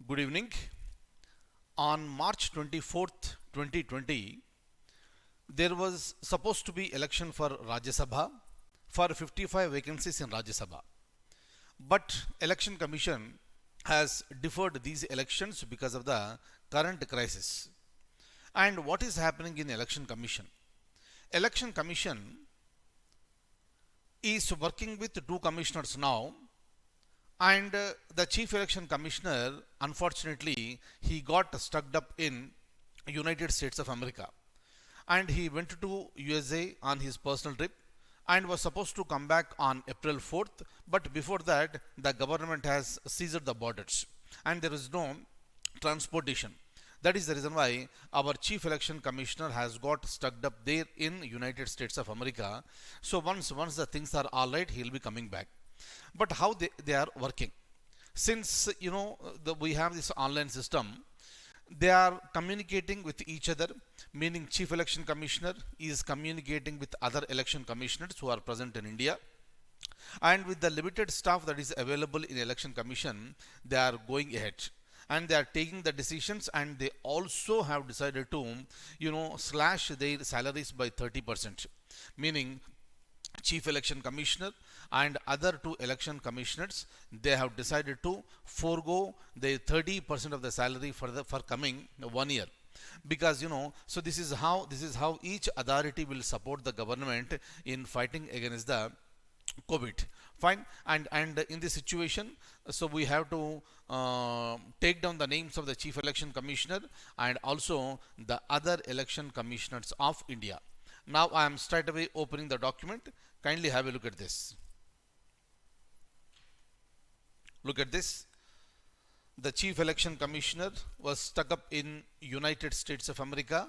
Good evening. On March 24th, 2020, there was supposed to be election for Rajya Sabha for 55 vacancies in Rajya Sabha. But Election Commission has deferred these elections because of the current crisis. And what is happening in Election Commission? Election Commission is working with two commissioners now, and the chief election commissioner, unfortunately, he got stuck up in United States of America, and he went to USA on his personal trip and was supposed to come back on April 4th. But before that, the government has seized the borders and there is no transportation. That is the reason why our chief election commissioner has got stuck up there in United States of America. So once the things are all right, he'll be coming back. But how they are working? Since we have this online system, they are communicating with each other, meaning chief election commissioner is communicating with other election commissioners who are present in India, and with the limited staff that is available in election commission, they are going ahead and they are taking the decisions, and they also have decided to slash their salaries by 30%, meaning chief election commissioner and other two election commissioners, they have decided to forego the 30% of the salary for coming 1 year, because so this is how each authority will support the government in fighting against the COVID. Fine. And in this situation, so we have to take down the names of the chief election commissioner and also the other election commissioners of India. Now I am straight away opening the document. Kindly have a look at this. Look at this. The chief election commissioner was stuck up in United States of America,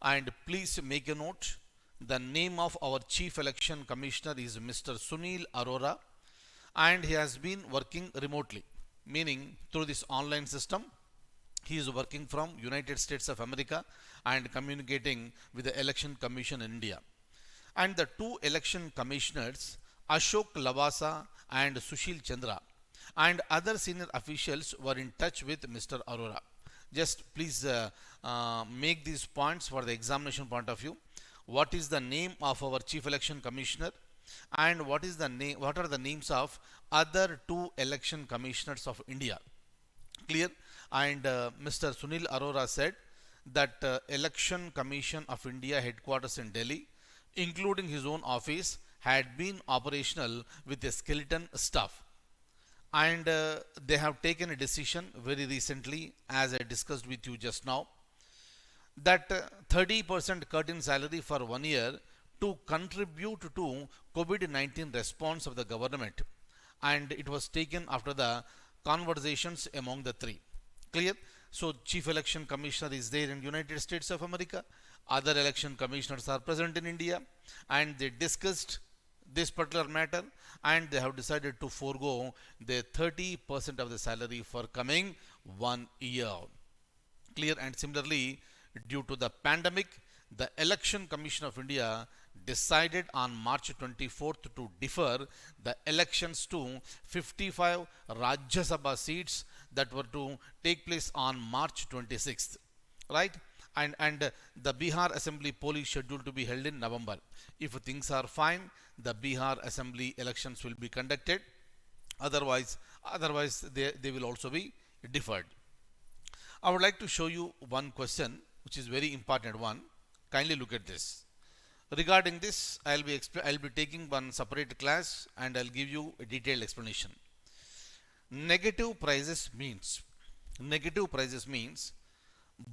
and please make a note, the name of our chief election commissioner is Mr. Sunil Arora, and he has been working remotely, meaning through this online system. He is working from United States of America and communicating with the election commission in India. And the two election commissioners, Ashok Lavasa and Sushil Chandra, and other senior officials were in touch with Mr. Arora. Just please make these points for the examination point of view. What is the name of our chief election commissioner, and what are the names of other two election commissioners of India? Clear? And Mr. Sunil Arora said that Election Commission of India headquarters in Delhi, including his own office, had been operational with a skeleton staff, and they have taken a decision very recently, as I discussed with you just now, that 30% cut in salary for 1 year to contribute to COVID-19 response of the government, and it was taken after the conversations among the three. Clear? So chief election commissioner is there in United States of America, other election commissioners are present in India, and they discussed this particular matter, and they have decided to forego the 30% of the salary for coming 1 year. Clear? And similarly, due to the pandemic, the Election Commission of India decided on March 24th to defer the elections to 55 Rajya Sabha seats that were to take place on March 26th. Right? And the Bihar Assembly poll is scheduled to be held in November. If things are fine, the Bihar Assembly elections will be conducted. Otherwise they will also be deferred. I would like to show you one question, which is very important one. Kindly look at this. Regarding this, I'll be taking one separate class, and I'll give you a detailed explanation. Negative prices means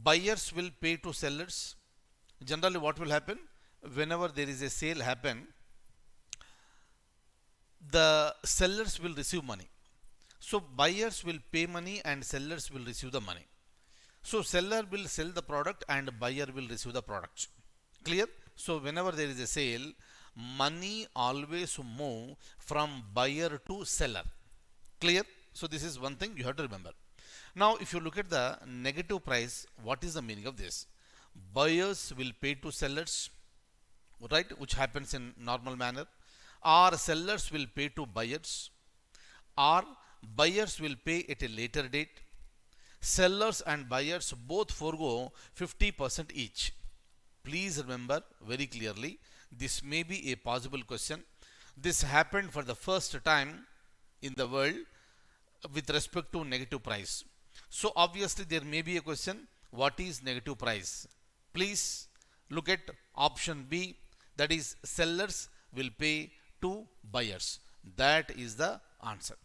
buyers will pay to sellers. Generally, what will happen whenever there is a sale happen? The sellers will receive money. So buyers will pay money and sellers will receive the money. So seller will sell the product and buyer will receive the product. Clear? So whenever there is a sale, money always move from buyer to seller. Clear? So this is one thing you have to remember. Now if you look at the negative price, what is the meaning of this? Buyers will pay to sellers, right, which happens in normal manner, or sellers will pay to buyers, or buyers will pay at a later date, sellers and buyers both forego 50% each. Please remember very clearly, this may be a possible question. This happened for the first time in the world with respect to negative price. So obviously there may be a question, what is negative price? Please look at option B, that is sellers will pay to buyers. That is the answer.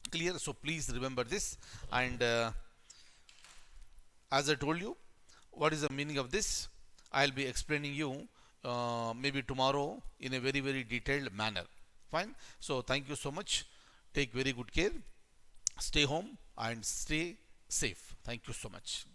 Clear? So please remember this. And as I told you, what is the meaning of this? I'll be explaining you maybe tomorrow in a very very detailed manner. Fine. So thank you so much. Take very good care. Stay home and stay safe. Thank you so much.